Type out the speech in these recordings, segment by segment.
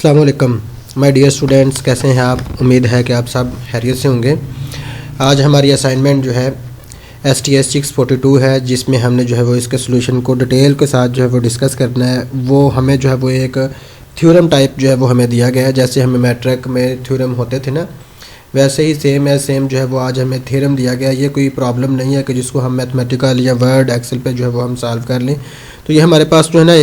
अस्सलाम वालेकुम my dear students, कैसे हैं आप। उम्मीद है कि आप सब खैरियत से होंगे। आज हमारी असाइनमेंट जो है STS 642 है, जिसमें हमने जो है वो इसके सोल्यूशन को डिटेल के साथ जो है वो डिस्कस करना है। वो हमें जो है वो एक थ्योरम टाइप जो है वो हमें दिया गया है। जैसे हमें मैट्रिक में थ्योरम होते थे ना, वैसे ही सेम जो है वो आज हमें थ्योरम दिया गया है। ये कोई प्रॉब्लम नहीं है कि जिसको हम मैथमेटिकल या वर्ड एक्सेल पे जो है वो हम सॉल्व कर लें। तो ये हमारे पास जो है ना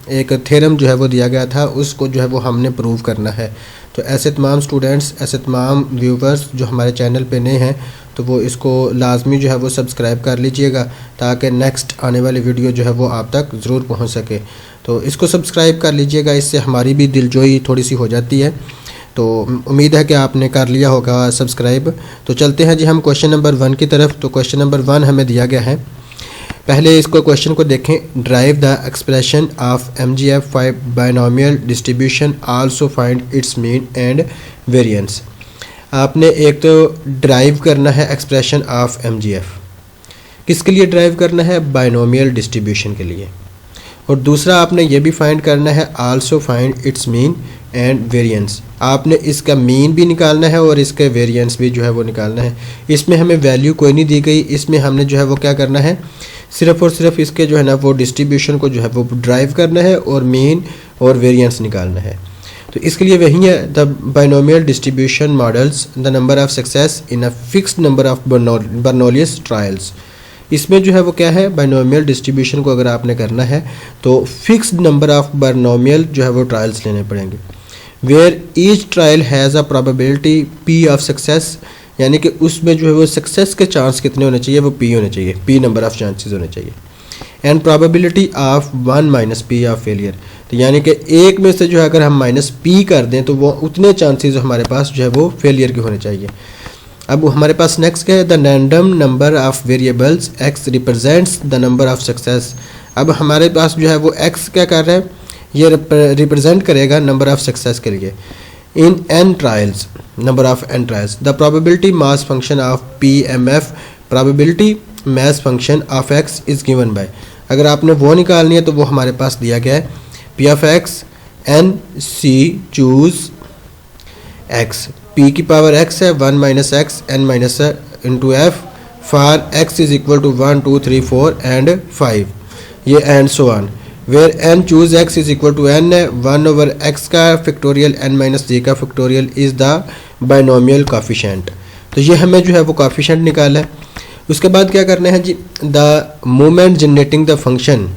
एक थ्योरम जो है वो दिया गया था, उसको जो है वो हमने प्रूव करना है। तो ऐसे तमाम स्टूडेंट्स, ऐसे तमाम व्यूवर्स जो हमारे चैनल पे नए हैं, तो वो इसको लाजमी जो है वो सब्सक्राइब कर लीजिएगा, ताकि नेक्स्ट आने वाली वीडियो जो है वो आप तक ज़रूर पहुंच सके। तो इसको सब्सक्राइब कर लीजिएगा, इससे हमारी भी दिलजोई थोड़ी सी हो जाती है। तो उम्मीद है कि आपने कर लिया होगा सब्सक्राइब। तो चलते हैं जी हम क्वेश्चन नंबर 1 की तरफ। तो क्वेश्चन नंबर 1 हमें दिया गया है। पहले इसको क्वेश्चन को देखें। Drive the expression of MGF 5 binomial distribution, also find its mean and variance. आपने एक तो ड्राइव करना है एक्सप्रेशन ऑफ MGF, किसके लिए ड्राइव करना है? बायनोमियल डिस्ट्रीब्यूशन के लिए। और दूसरा आपने ये भी फाइंड करना है also find its mean and variance. आपने इसका मीन भी निकालना है और इसके वेरिएंस भी जो है वो निकालना है। इसमें हमें वैल्यू कोई नहीं दी गई, इसमें हमने जो है वो क्या करना है, सिर्फ़ और सिर्फ इसके जो है ना वो डिस्ट्रीब्यूशन को जो है वो ड्राइव करना है और मीन और वेरिएंस निकालना है। तो इसके लिए वही है, the binomial distribution models the number of success in a fixed number of Bernoulli's trials. इसमें जो है वो क्या है, बायनोमियल डिस्ट्रीब्यूशन को अगर आपने करना है तो फिक्स्ड नंबर ऑफ बायनोमियल जो है वो ट्रायल्स लेने पड़ेंगे, where each trial has a probability P of success, यानी कि उसमें जो है वो सक्सेस के चांस कितने होने चाहिए, वो P होने चाहिए, P नंबर ऑफ चांसेस होने चाहिए। And probability of 1 minus P of failure, तो यानी कि एक में से जो है अगर हम माइनस P कर दें तो वो उतने चांसेस हमारे पास जो है वो फेलियर के होने चाहिए। अब हमारे पास नेक्स्ट क्या है, the random number of variables x represents the number of success. अब हमारे पास जो है वो x क्या कर रहा है, ये रिप्रेजेंट करेगा नंबर ऑफ सक्सेस के लिए इन n trials, number of n trials. The probability mass function of PMF, probability mass function of x is given by. अगर आपने वो निकालनी है तो वो हमारे पास दिया गया है, P of x n c choose x, P की पावर x है 1 माइनस x n माइनस into f for x is equal to 1 2 3 4 and 5, ये and so on, where n choose x is equal to n है 1 over x का factorial n minus j का factorial is the binomial coefficient. तो ये हमें जो है वो कोफिशिएंट निकाला है। उसके बाद क्या करना है जी, the moment generating the function,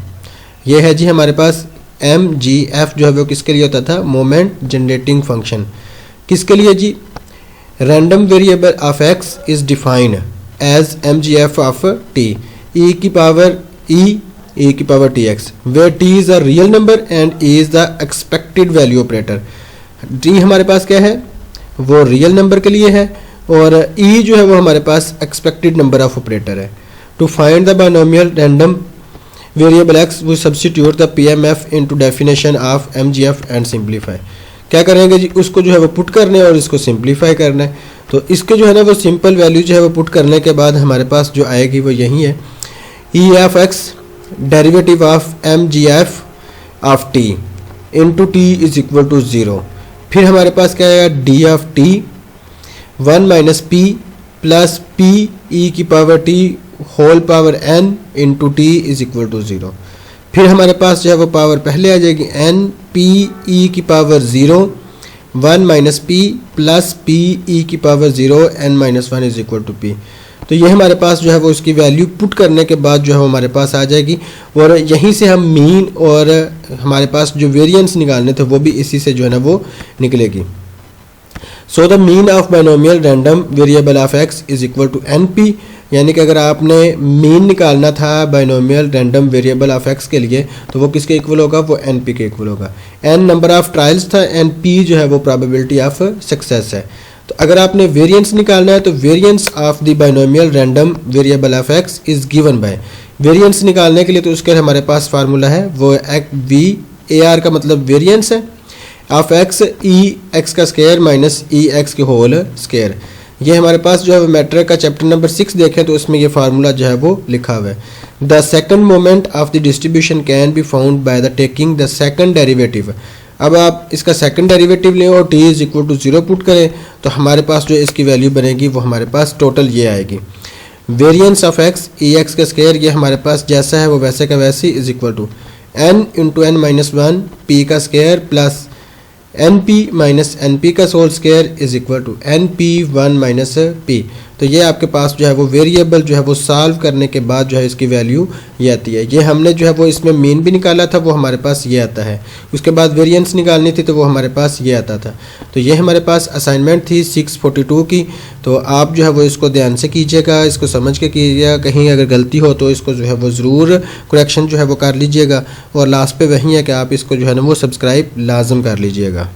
ये है जी हमारे पास MGF जो है वो किसके लिए होता था, मोमेंट जनरेटिंग फंक्शन। किसके लिए जी, random variable of x is defined as MGF of t e की power tx, where t is a real number and e is the expected value operator. t हमारे पास क्या है, वो रियल नंबर के लिए है, और e जो है वो हमारे पास एक्सपेक्टेड नंबर ऑफ ऑपरेटर है। To find the binomial random variable x we substitute the PMF into definition of MGF and simplify. क्या करेंगे जी, उसको जो है वो पुट करना है और इसको सिंप्लीफाई करना है। तो इसके जो है ना वो सिंपल वैल्यू जो है वो पुट करने के बाद हमारे पास जो आएगी वो यही है, E of x derivative of MGF of t into t is equal to 0। फिर हमारे पास क्या आएगा, d of t 1 minus p plus p e की power t whole power n into t is equal to 0। फिर हमारे पास जो है वो पावर पहले आ जाएगी n p e की power 0 1 minus p plus p e की power 0 n minus 1 is equal to p। तो ये हमारे पास जो है वो उसकी वैल्यू पुट करने के बाद जो है वो हमारे पास आ जाएगी, और यहीं से हम मीन और हमारे पास जो वेरिएंस निकालने थे वो भी इसी से जो है ना वो निकलेगी। So the mean of binomial random variable of x is equal to NP, यानी कि अगर आपने मीन निकालना था binomial random variable of x के लिए तो वो किसके इक्वल होगा, वो NP के इक्वल होगा। n नंबर ऑफ ट्रायल्स था, NP जो है वो प्रोबेबिलिटी ऑफ सक्सेस है। तो अगर आपने वेरिएंस निकालना है तो variance of the binomial random variable of x is given by. Variance निकालने के लिए तो उसके हमारे पास फार्मूला है, वो VAR का मतलब वेरिएंस है ऑफ x, ई एक्स का स्क्वायर माइनस ई एक्स के होल स्क्वायर। ये हमारे पास जो है मैट्रिक का चैप्टर नंबर 6 देखें तो उसमें ये फार्मूला जो है वो लिखा हुआ है। The second moment of the distribution can be found by the taking the second derivative. अब आप इसका सेकंड डेरिवेटिव लें और t is equal to 0 put करें तो हमारे पास जो इसकी वैल्यू बनेगी वो हमारे पास टोटल ये आएगी। Variance of x E X का स्क्वायर ये हमारे पास जैसा है वो वैसे का वैसे is equal to n into n minus one P का square plus N P minus N P का whole square is equal to N P one minus P. तो ये आपके पास जो है वो वेरिएबल जो है वो सॉल्व करने के बाद जो है इसकी वैल्यू ये आती है। ये हमने जो है वो इसमें मीन भी निकाला था, वो हमारे पास ये आता है। उसके बाद वेरिएंस निकालनी थी तो वो हमारे पास ये आता था। तो ये हमारे पास असाइनमेंट थी 642 की। तो आप जो है वो इसको ध्यान से कीजिएगा, इसको समझ के कीजिएगा, कहीं अगर गलती हो तो इसको जो है वो ज़रूर करेक्शन जो है वो कर लीजिएगा। और लास्ट पे वही है कि आप इसको जो है ना वो सब्सक्राइब लाजम कर लीजिएगा।